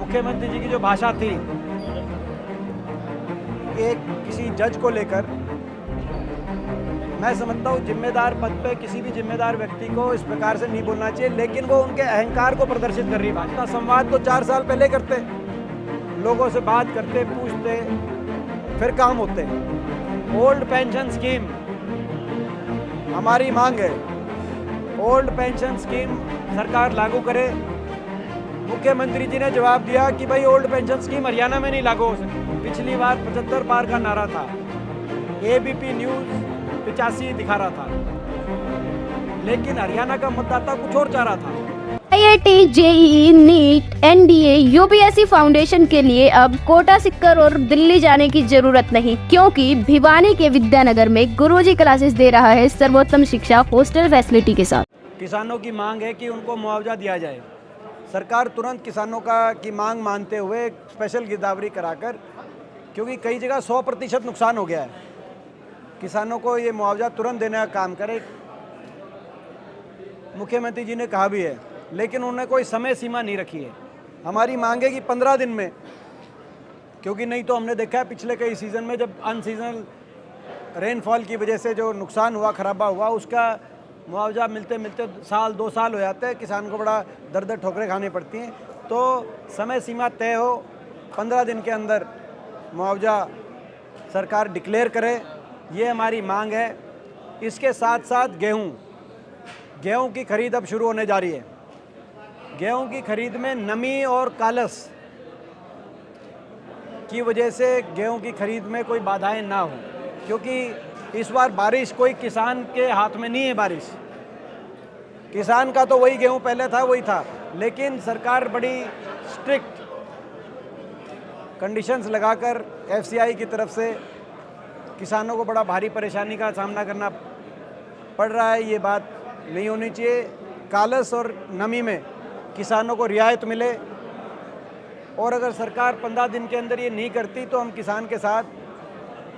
मुख्यमंत्री जी की जो भाषा थी एक किसी जज को लेकर, मैं समझता हूँ जिम्मेदार पद पे किसी भी जिम्मेदार व्यक्ति को इस प्रकार से नहीं बोलना चाहिए, लेकिन वो उनके अहंकार को प्रदर्शित कर रही है। भाषा संवाद तो 4 साल पहले करते, लोगों से बात करते, पूछते, फिर काम होते। ओल्ड पेंशन स्कीम हमारी मांग है, ओल्ड पेंशन स्कीम सरकार लागू करे। मुख्यमंत्री जी ने जवाब दिया कि भाई ओल्ड पेंशन स्कीम हरियाणा में नहीं लागू हो सकती। पिछली बार 75 पार का नारा था, एबीपी न्यूज 85 दिखा रहा था, लेकिन हरियाणा का मतदाता कुछ और चाह रहा था। IIT, JEE, NEET, NDA, UPSC foundation के लिए अब कोटा सिक्कर और दिल्ली जाने की जरूरत नहीं, क्योंकि भिवानी के विद्यानगर में गुरुजी क्लासेस दे रहा है सर्वोत्तम शिक्षा हॉस्टल फैसिलिटी के साथ। किसानों की मांग है कि उनको मुआवजा दिया जाए। सरकार तुरंत किसानों की मांग मानते हुए स्पेशल गिरदावरी कराकर, क्योंकि कई जगह 100% नुकसान हो गया है, किसानों को ये मुआवजा तुरंत देने का काम करे। मुख्यमंत्री जी ने कहा भी है, लेकिन उन्होंने कोई समय सीमा नहीं रखी है। हमारी मांग है कि 15 दिन में, क्योंकि नहीं तो हमने देखा है पिछले कई सीज़न में जब अनसीजनल रेनफॉल की वजह से जो नुकसान हुआ, खराबा हुआ, उसका मुआवजा मिलते मिलते साल 2 साल हो जाते हैं, किसान को बड़ा दर ठोकरें खानी पड़ती हैं। तो समय सीमा तय हो, 15 दिन के अंदर मुआवजा सरकार डिक्लेयर करे, ये हमारी मांग है। इसके साथ साथ गेहूं की खरीद अब शुरू होने जा रही है। गेहूं की खरीद में नमी और कालस की वजह से गेहूं की खरीद में कोई बाधाएं ना हो, क्योंकि इस बार बारिश कोई किसान के हाथ में नहीं है। बारिश किसान का तो वही गेहूं पहले था वही था, लेकिन सरकार बड़ी स्ट्रिक्ट कंडीशंस लगाकर एफसीआई की तरफ से किसानों को बड़ा भारी परेशानी का सामना करना पड़ रहा है। ये बात नहीं होनी चाहिए। कालस और नमी में किसानों को रियायत मिले, और अगर सरकार 15 दिन के अंदर ये नहीं करती तो हम किसान के साथ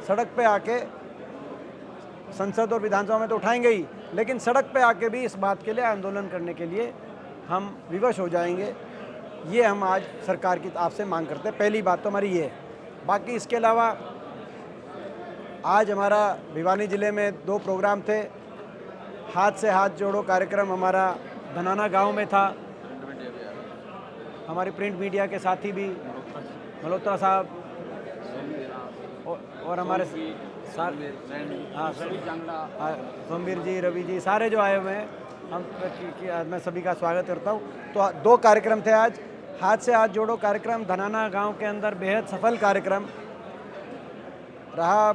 सड़क पे आके, संसद और विधानसभा में तो उठाएंगे ही, लेकिन सड़क पे आके भी इस बात के लिए आंदोलन करने के लिए हम विवश हो जाएंगे। ये हम आज सरकार की आपसे मांग करते हैं। पहली बात तो हमारी ये है। बाकी इसके अलावा आज हमारा भिवानी ज़िले में 2 प्रोग्राम थे। हाथ से हाथ जोड़ो कार्यक्रम हमारा धनाना गांव में था। हमारे प्रिंट मीडिया के साथी भी, मल्होत्रा साहब और हमारे सोमवीर जी, रवि जी, सारे जो आए हुए हैं, मैं सभी का स्वागत करता हूँ। तो 2 कार्यक्रम थे आज। हाथ से हाथ जोड़ो कार्यक्रम धनाना गांव के अंदर बेहद सफल कार्यक्रम रहा,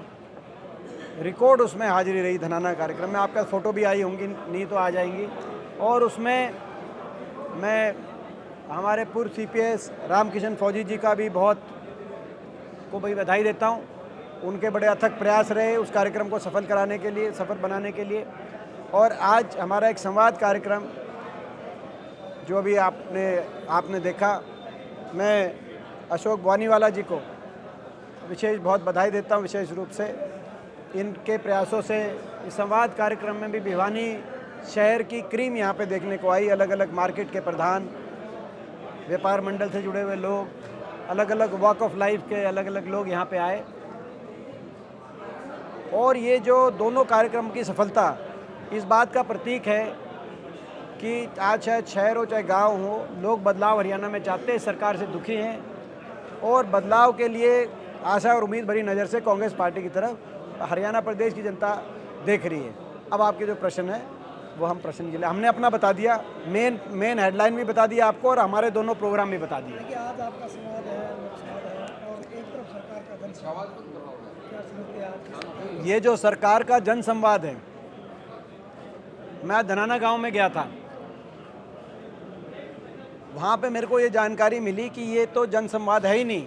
रिकॉर्ड उसमें हाजिरी रही। धनाना कार्यक्रम में आपका फ़ोटो भी आई होंगी, नहीं तो आ जाएंगी। और उसमें मैं हमारे पूर्व सीपीएस रामकिशन फौजी जी का भी बहुत बधाई देता हूँ। उनके बड़े अथक प्रयास रहे उस कार्यक्रम को सफल कराने के लिए, सफल बनाने के लिए। और आज हमारा एक संवाद कार्यक्रम जो अभी आपने देखा, मैं अशोक ग्वानीवाला जी को विशेष बहुत बधाई देता हूँ। विशेष रूप से इनके प्रयासों से इस संवाद कार्यक्रम में भी भिवानी शहर की क्रीम यहाँ पे देखने को आई। अलग अलग मार्केट के प्रधान, व्यापार मंडल से जुड़े हुए लोग, अलग अलग वॉक ऑफ लाइफ के अलग अलग लोग यहाँ पे आए। और ये जो दोनों कार्यक्रम की सफलता इस बात का प्रतीक है कि आज चाहे शहर हो चाहे गांव हो, लोग बदलाव हरियाणा में चाहते हैं, सरकार से दुखी हैं, और बदलाव के लिए आशा और उम्मीद भरी नज़र से कांग्रेस पार्टी की तरफ हरियाणा प्रदेश की जनता देख रही है। अब आपके जो प्रश्न है वो हम प्रश्न के लिए हमने अपना बता दिया, मेन हेडलाइन भी बता दिया आपको, और हमारे दोनों प्रोग्राम भी बता दिए। आज आपका संवाद है, और एक तरफ सरकार का जनसंवाद, ये जो सरकार का जन संवाद है, मैं धनाना गांव में गया था, वहाँ पे मेरे को ये जानकारी मिली कि ये तो जन संवाद है ही नहीं,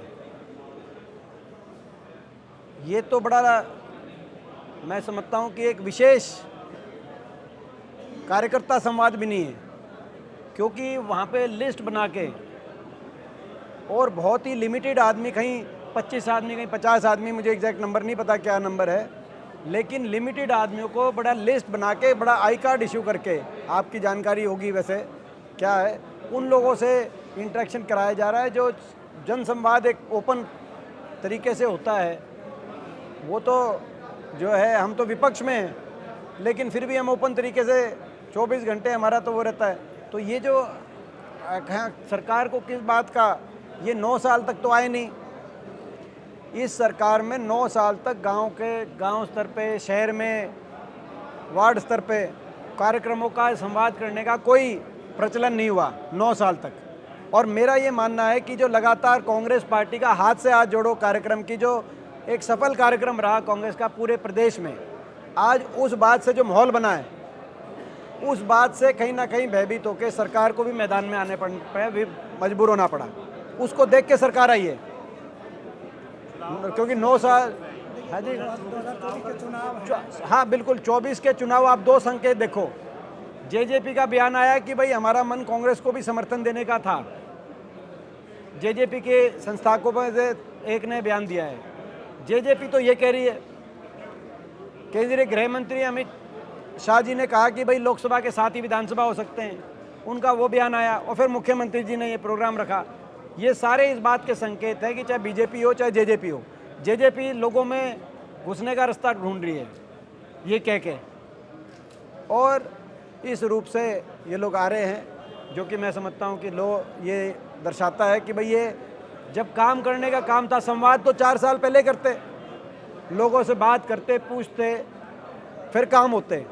ये तो बड़ा, मैं समझता हूँ कि एक विशेष कार्यकर्ता संवाद भी नहीं है, क्योंकि वहाँ पे लिस्ट बना के और बहुत ही लिमिटेड आदमी, कहीं 25 आदमी, कहीं 50 आदमी, मुझे एग्जैक्ट नंबर नहीं पता क्या नंबर है, लेकिन लिमिटेड आदमियों को बड़ा लिस्ट बना के, बड़ा आई कार्ड इशू करके, आपकी जानकारी होगी वैसे क्या है, उन लोगों से इंटरेक्शन कराया जा रहा है। जो जन संवाद एक ओपन तरीके से होता है, वो तो जो है, हम तो विपक्ष में हैं, लेकिन फिर भी हम ओपन तरीके से 24 घंटे हमारा तो वो रहता है। तो ये जो सरकार को किस बात का, ये 9 साल तक तो आए नहीं। इस सरकार में 9 साल तक गांव स्तर पे, शहर में, वार्ड स्तर पे कार्यक्रमों का संवाद करने का कोई प्रचलन नहीं हुआ 9 साल तक। और मेरा ये मानना है कि जो लगातार कांग्रेस पार्टी का हाथ से हाथ जोड़ो कार्यक्रम की जो एक सफल कार्यक्रम रहा कांग्रेस का पूरे प्रदेश में, आज उस बात से जो माहौल बना है, उस बात से कहीं ना कहीं भयभीत होकर सरकार को भी मैदान में आने पड़े, मजबूर होना पड़ा। उसको देख के सरकार आई है, क्योंकि 9 साल। हाँ जी, 2024 के चुनाव हाँ बिल्कुल, 24 के चुनाव आप 2 संकेत देखो। जेजेपी का बयान आया कि भाई हमारा मन कांग्रेस को भी समर्थन देने का था। जेजेपी के संस्थापकों में से एक ने बयान दिया है। जेजेपी तो ये कह रही है, केंद्रीय गृह मंत्री अमित शाह जी ने कहा कि भाई लोकसभा के साथ ही विधानसभा हो सकते हैं, उनका वो बयान आया। और फिर मुख्यमंत्री जी ने ये प्रोग्राम रखा। ये सारे इस बात के संकेत हैं कि चाहे बीजेपी हो चाहे जेजेपी हो, जेजेपी लोगों में घुसने का रास्ता ढूंढ रही है ये कह के, और इस रूप से ये लोग आ रहे हैं, जो कि मैं समझता हूँ कि ये दर्शाता है कि भाई ये जब काम करने का काम था, संवाद तो 4 साल पहले करते, लोगों से बात करते, पूछते, फिर काम होते।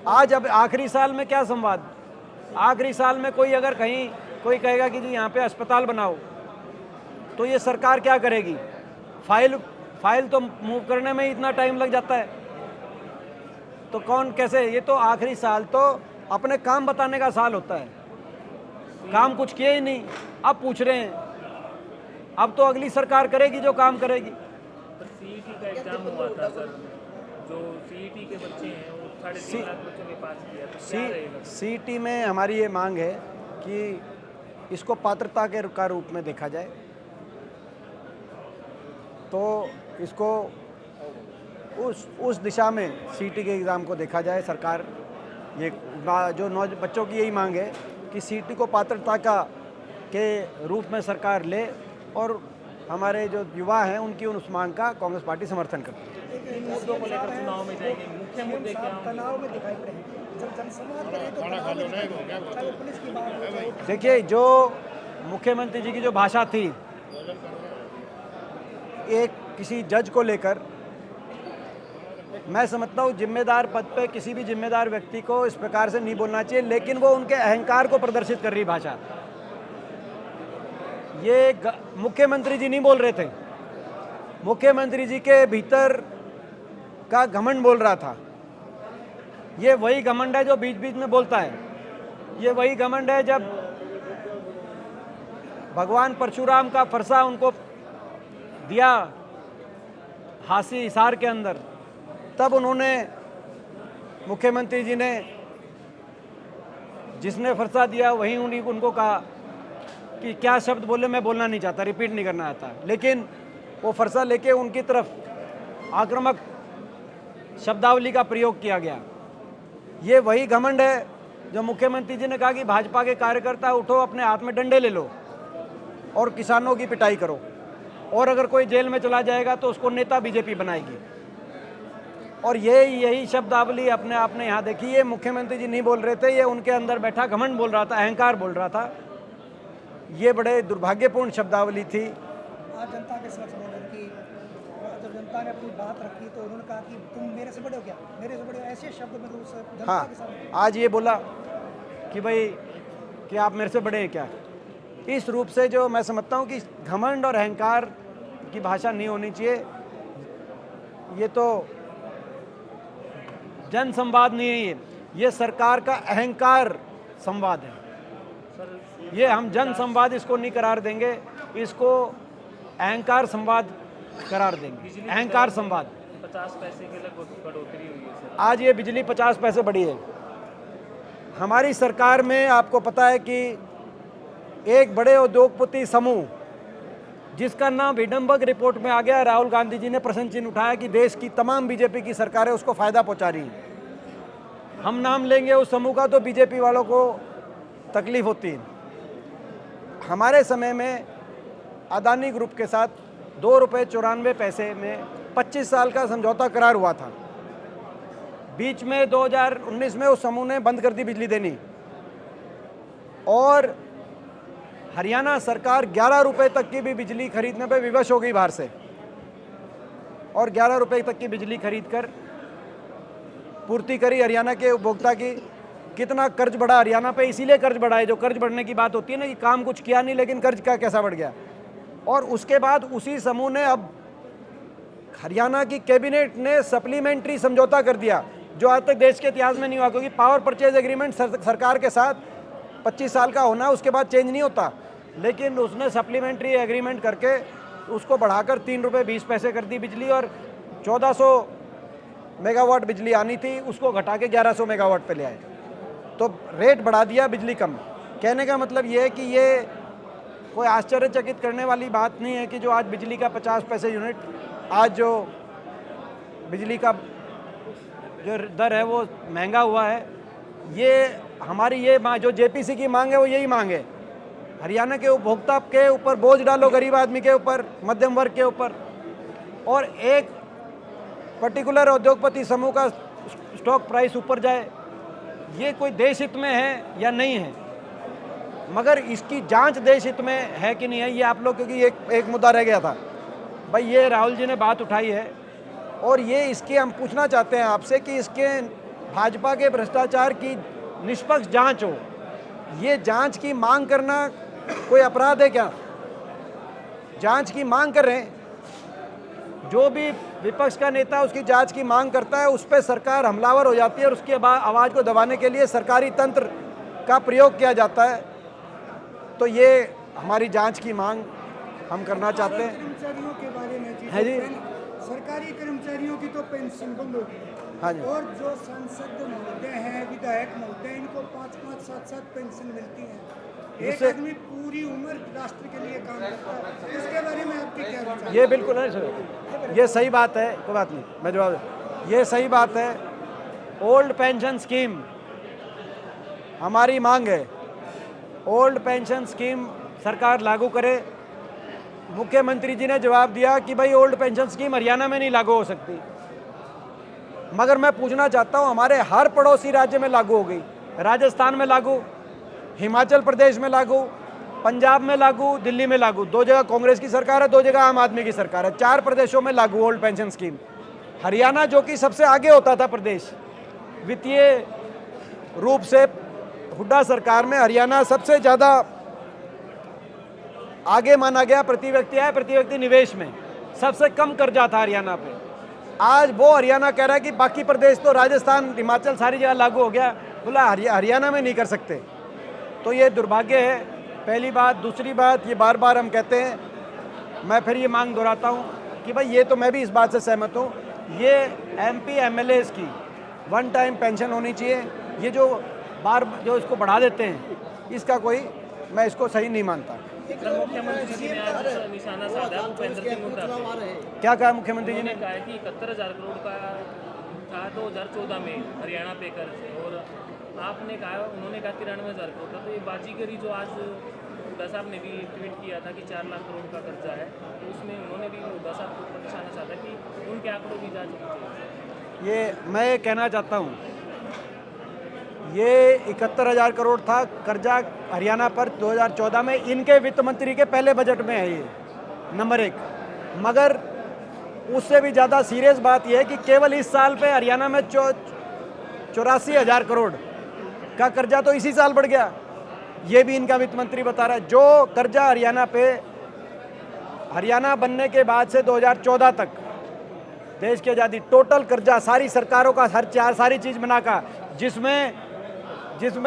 आज अब आखिरी साल में क्या संवाद? आखिरी साल में कोई अगर कहीं कोई कहेगा कि जी यहाँ पे अस्पताल बनाओ, तो ये सरकार क्या करेगी? फाइल तो मूव करने में ही इतना टाइम लग जाता है, तो कौन कैसे? ये तो आखिरी साल तो अपने काम बताने का साल होता है, काम कुछ किए ही नहीं, अब पूछ रहे हैं। अब तो अगली सरकार करेगी जो काम करेगी। सीईटी का एग्जाम हुआ था सर, जो सीईटी के बच्चे हैं वो 3.5 लाख बच्चों ने पास किया, तो क्या रहेगा? सीईटी में हमारी ये मांग है कि इसको पात्रता के का रूप में देखा जाए, तो इसको उस दिशा में सीईटी के एग्ज़ाम को देखा जाए। सरकार ये जो बच्चों की यही मांग है कि सीईटी को पात्रता के रूप में सरकार ले, और हमारे जो युवा हैं उनकी उस मांग का कांग्रेस पार्टी समर्थन करती है। इन मुद्दों को लेकर चुनाव में जाएंगे, मुख्य मुद्दे क्या होंगे? तनाव में दिखाई पड़े हैं। जब जनसंवाद करें तो तनाव में दिखाई पड़े हैं। चाहे वो पुलिस की बात हो, चाहे वो देखिए, जो मुख्यमंत्री जी की जो भाषा थी एक किसी जज को लेकर, मैं समझता हूँ जिम्मेदार पद पे किसी भी जिम्मेदार व्यक्ति को इस प्रकार से नहीं बोलना चाहिए, लेकिन वो उनके अहंकार को प्रदर्शित कर रही भाषा। ये मुख्यमंत्री जी नहीं बोल रहे थे, मुख्यमंत्री जी के भीतर का घमंड बोल रहा था। ये वही घमंड है जो बीच बीच में बोलता है। ये वही घमंड है जब भगवान परशुराम का फरसा उनको दिया हासी हिसार के अंदर, तब उन्होंने, मुख्यमंत्री जी ने, जिसने फरसा दिया वही उनको कहा कि क्या शब्द बोले मैं बोलना नहीं चाहता, रिपीट नहीं करना आता, लेकिन वो फरसा लेके उनकी तरफ आक्रामक शब्दावली का प्रयोग किया गया। ये वही घमंड है जो मुख्यमंत्री जी ने कहा कि भाजपा के कार्यकर्ता उठो, अपने हाथ में डंडे ले लो और किसानों की पिटाई करो, और अगर कोई जेल में चला जाएगा तो उसको नेता बीजेपी बनाएगी। और यही शब्दावली अपने आपने यहाँ देखी। ये मुख्यमंत्री जी नहीं बोल रहे थे, ये उनके अंदर बैठा घमंड बोल रहा था, अहंकार बोल रहा था। ये बड़े दुर्भाग्यपूर्ण शब्दावली थी। आज जनता के समक्ष बोले कि जब जनता ने अपनी बात रखी तो उन्होंने कहा कि तुम मेरे से बड़े हो क्या, मेरे से बड़े हो, ऐसे शब्द में उस जनता हाँ, के सामने आज ये बोला कि भाई कि आप मेरे से बड़े हैं क्या। इस रूप से जो मैं समझता हूँ कि घमंड और अहंकार की भाषा नहीं होनी चाहिए। ये तो जन संवाद नहीं है, ये सरकार का अहंकार संवाद है। ये हम जन संवाद इसको नहीं करार देंगे, इसको अहंकार संवाद करार देंगे। अहंकार संवाद। 50 पैसे के लिए बढ़ोतरी हुई है सर। आज ये बिजली 50 पैसे बढ़ी है। हमारी सरकार में आपको पता है कि एक बड़े उद्योगपति समूह, जिसका नाम हिडनबर्ग रिपोर्ट में आ गया, राहुल गांधी जी ने प्रश्न चिन्ह उठाया कि देश की तमाम बीजेपी की सरकारें उसको फ़ायदा पहुंचा रही हैं। हम नाम लेंगे उस समूह का तो बीजेपी वालों को तकलीफ होती है। हमारे समय में अदानी ग्रुप के साथ ₹2.94 में 25 साल का समझौता करार हुआ था। बीच में 2019 में उस समूह ने बंद कर दी बिजली देनी, और हरियाणा सरकार ₹11 तक की भी बिजली खरीदने पे विवश हो गई बाहर से, और ₹11 तक की बिजली खरीद कर पूर्ति करी हरियाणा के उपभोक्ता की। कितना कर्ज बढ़ा हरियाणा पे, इसीलिए कर्ज बढ़ा है, जो कर्ज बढ़ने की बात होती है ना कि काम कुछ किया नहीं लेकिन कर्ज का कैसा बढ़ गया। और उसके बाद उसी समूह ने अब हरियाणा की कैबिनेट ने सप्लीमेंट्री समझौता कर दिया, जो आज तक देश के इतिहास में नहीं हुआ, क्योंकि पावर परचेज एग्रीमेंट सरकार के साथ 25 साल का होना, उसके बाद चेंज नहीं होता। लेकिन उसने सप्लीमेंट्री एग्रीमेंट करके उसको बढ़ाकर ₹3.20 कर दी बिजली, और 1400 मेगावाट बिजली आनी थी उसको घटा के 1100 मेगावाट पे ले आए, तो रेट बढ़ा दिया, बिजली कम। कहने का मतलब ये है कि ये कोई आश्चर्यचकित करने वाली बात नहीं है कि जो आज बिजली का 50 पैसे यूनिट, आज जो बिजली का जो दर है वो महंगा हुआ है। ये हमारी ये जो जेपीसी की मांग है वो यही मांग है, हरियाणा के उपभोक्ता के ऊपर बोझ डालो, गरीब आदमी के ऊपर, मध्यम वर्ग के ऊपर, और एक पर्टिकुलर उद्योगपति समूह का स्टॉक प्राइस ऊपर जाए। ये कोई देश हित में है या नहीं है, मगर इसकी जांच देश हित में है कि नहीं है ये आप लोग, क्योंकि एक मुद्दा रह गया था भाई, ये राहुल जी ने बात उठाई है, और ये इसके हम पूछना चाहते हैं आपसे कि इसके भाजपा के भ्रष्टाचार की निष्पक्ष जांच हो। ये जांच की मांग करना कोई अपराध है क्या? जांच की मांग कर रहे हैं, जो भी विपक्ष का नेता उसकी जांच की मांग करता है उस पर सरकार हमलावर हो जाती है, और उसकी आवाज़ को दबाने के लिए सरकारी तंत्र का प्रयोग किया जाता है। तो ये हमारी जांच की मांग हम करना चाहते हैं। कर्मचारियों के बारे में है जी, सरकारी कर्मचारियों की तो पेंशन बंद होगी, हाँ जी, और जो सांसद महोदय हैं, विधायक महोदय, इनको 5-5, 7-7 पेंशन मिलती है। एक आदमी पूरी उम्र राष्ट्र के लिए काम करता है, इसके बारे में आपके क्या विचार हैं? ये बिल्कुल नहीं सर, ये सही बात है, कोई बात नहीं, मैं जवाब, ये सही बात है। ओल्ड पेंशन स्कीम हमारी मांग है, ओल्ड पेंशन स्कीम सरकार लागू करे। मुख्यमंत्री जी ने जवाब दिया कि भाई ओल्ड पेंशन स्कीम हरियाणा में नहीं लागू हो सकती, मगर मैं पूछना चाहता हूँ, हमारे हर पड़ोसी राज्य में लागू हो गई। राजस्थान में लागू, हिमाचल प्रदेश में लागू, पंजाब में लागू, दिल्ली में लागू। 2 जगह कांग्रेस की सरकार है, 2 जगह आम आदमी की सरकार है, 4 प्रदेशों में लागू ओल्ड पेंशन स्कीम। हरियाणा जो कि सबसे आगे होता था प्रदेश वित्तीय रूप से, हुड्डा सरकार में हरियाणा सबसे ज़्यादा आगे माना गया, प्रति व्यक्ति निवेश में सबसे कम कर्जा था हरियाणा पे। आज वो हरियाणा कह रहा है कि बाकी प्रदेश तो राजस्थान, हिमाचल सारी जगह लागू हो गया, बोला हरियाणा में नहीं कर सकते। तो ये दुर्भाग्य है, पहली बात। दूसरी बात, ये बार बार हम कहते हैं, मैं फिर ये मांग दोहराता हूँ कि भाई ये तो मैं भी इस बात से सहमत हूँ, ये MP MLAs की वन टाइम पेंशन होनी चाहिए। ये जो इसको बढ़ा देते हैं, इसका कोई, मैं इसको सही नहीं मानता। मुख्यमंत्री जी ने आज निशाना साधा भूपेंद्र सिंह हुड्डा पे। क्या कहा मुख्यमंत्री जी ने? कहा है कि 71,000 करोड़ का था 2014 में हरियाणा पे कर्ज, और आपने कहा, उन्होंने कहा 93,000 करोड़ का। तो ये बाजीगरी जो आज हुड्डा साहब ने भी ट्वीट किया था कि 4 लाख करोड़ का कर्जा है, तो उसमें उन्होंने भी हुड्डा साहब को निशाना साधा कि उनके आंकड़ों की जांच होनी चाहिए। ये मैं ये कहना चाहता हूँ, ये 71,000 करोड़ था कर्जा हरियाणा पर 2014 में, इनके वित्त मंत्री के पहले बजट में है ये, नंबर 1। मगर उससे भी ज़्यादा सीरियस बात यह है कि केवल इस साल पे हरियाणा में 84,000 करोड़ का कर्जा तो इसी साल बढ़ गया। ये भी इनका वित्त मंत्री बता रहा है। जो कर्जा हरियाणा पे, हरियाणा बनने के बाद से 2014 तक देश की आज़ादी, टोटल कर्जा सारी सरकारों का, सारी चीज़ बना का, जिसमें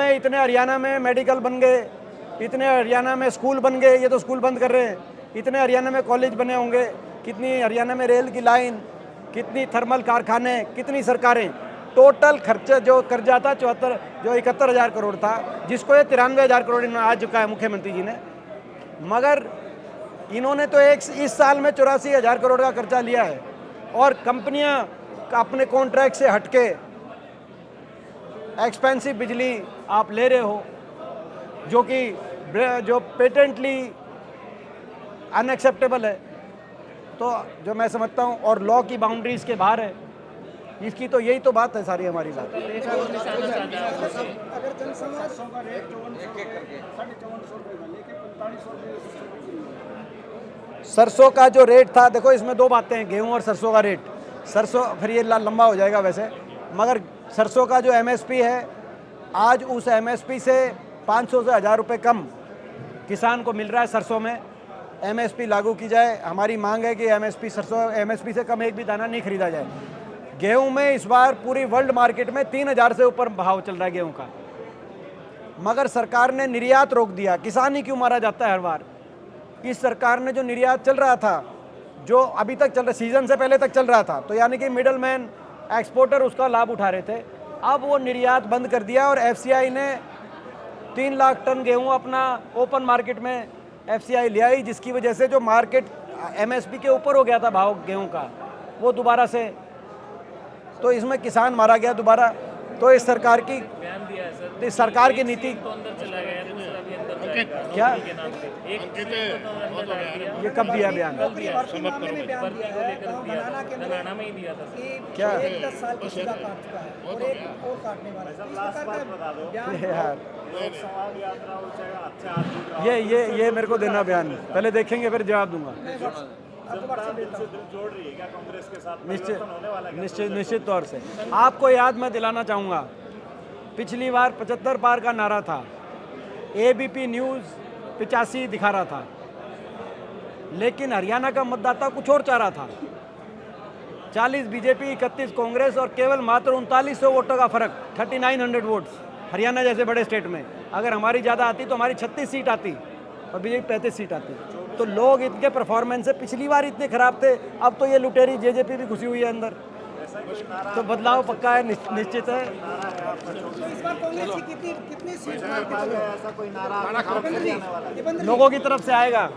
इतने हरियाणा में मेडिकल बन गए, इतने हरियाणा में स्कूल बन गए, ये तो स्कूल बंद कर रहे हैं, इतने हरियाणा में कॉलेज बने होंगे, कितनी हरियाणा में रेल की लाइन, कितनी थर्मल कारखाने, कितनी सरकारें, टोटल खर्चा जो कर्जा था 71,000 करोड़ था, जिसको ये 93,000 करोड़ आ चुका है मुख्यमंत्री जी ने। मगर इन्होंने तो इस साल में 84,000 करोड़ का कर्जा लिया है, और कंपनियां अपने कॉन्ट्रैक्ट से हटके एक्सपेंसिव बिजली आप ले रहे हो, जो कि जो पेटेंटली अनएक्सेप्टेबल है, तो जो मैं समझता हूँ, और लॉ की बाउंड्रीज के बाहर है, इसकी तो यही तो बात है सारी हमारी बात। अगर जनसंवाद सरसों का जो रेट था, देखो इसमें दो बातें हैं, गेहूं और सरसों का रेट। सरसों फिर ये लंबा हो जाएगा वैसे, मगर सरसों का जो एमएसपी है, आज उस एमएसपी से 500 से 1000 रुपये कम किसान को मिल रहा है। सरसों में एमएसपी लागू की जाए, हमारी मांग है कि एमएसपी सरसों एमएसपी से कम एक भी दाना नहीं खरीदा जाए। गेहूं में इस बार पूरी वर्ल्ड मार्केट में 3000 से ऊपर भाव चल रहा है गेहूं का, मगर सरकार ने निर्यात रोक दिया। किसान ही क्यों मारा जाता है हर बार? इस सरकार ने जो निर्यात चल रहा था, जो अभी तक चल रहा, सीजन से पहले तक चल रहा था, तो यानी कि मिडल मैन एक्सपोर्टर उसका लाभ उठा रहे थे, अब वो निर्यात बंद कर दिया और एफसीआई ने 3 लाख टन गेहूं अपना ओपन मार्केट में एफसीआई ले आई, जिसकी वजह से जो मार्केट एमएसपी के ऊपर हो गया था भाव गेहूं का, वो दोबारा से, तो इसमें किसान मारा गया दोबारा। तो इस सरकार की बयान दिया है सर, इस सरकार की नीति तो अंदर चला गया, दूसरा भी अंदर जाएगा क्या? नौकरी के नाम पे। एक सीट तो अंदर डाल दिया। ये कब दिया बयान? कल दिया, भर्ती मामले में बयान भर्ती दिया को है लेकर गाँव दिया बनाना था, के अंदर तेलंगाना में ही दिया था सर। कि क्या? एक 10 साल की सजा काट चुका है और एक और काटने वाला है। इस प्रकार का बयान यार ये मेरे को देना बयान, पहले देखेंगे फिर जवाब दूंगा। निश्चित तौर से आपको याद मैं दिलाना चाहूँगा, पिछली बार 75 पार का नारा था, एबीपी न्यूज़ 85 दिखा रहा था, लेकिन हरियाणा का मतदाता कुछ और चाह रहा था। 40 बीजेपी, 31 कांग्रेस और केवल मात्र 3900 वोटों का फर्क, 3900 वोट्स हरियाणा जैसे बड़े स्टेट में। अगर हमारी ज़्यादा आती तो हमारी 36 सीट आती और बीजेपी 35 सीट आती। तो लोग इनके परफॉर्मेंस से पिछली बार इतने खराब थे, अब तो ये लुटेरी जेजेपी भी घुसी हुई है अंदर, तो बदलाव पक्का है, निश्चित है। तो इस बार कांग्रेस की कितनी सीट ऐसा कोई नारा लोगों की तरफ से आएगा।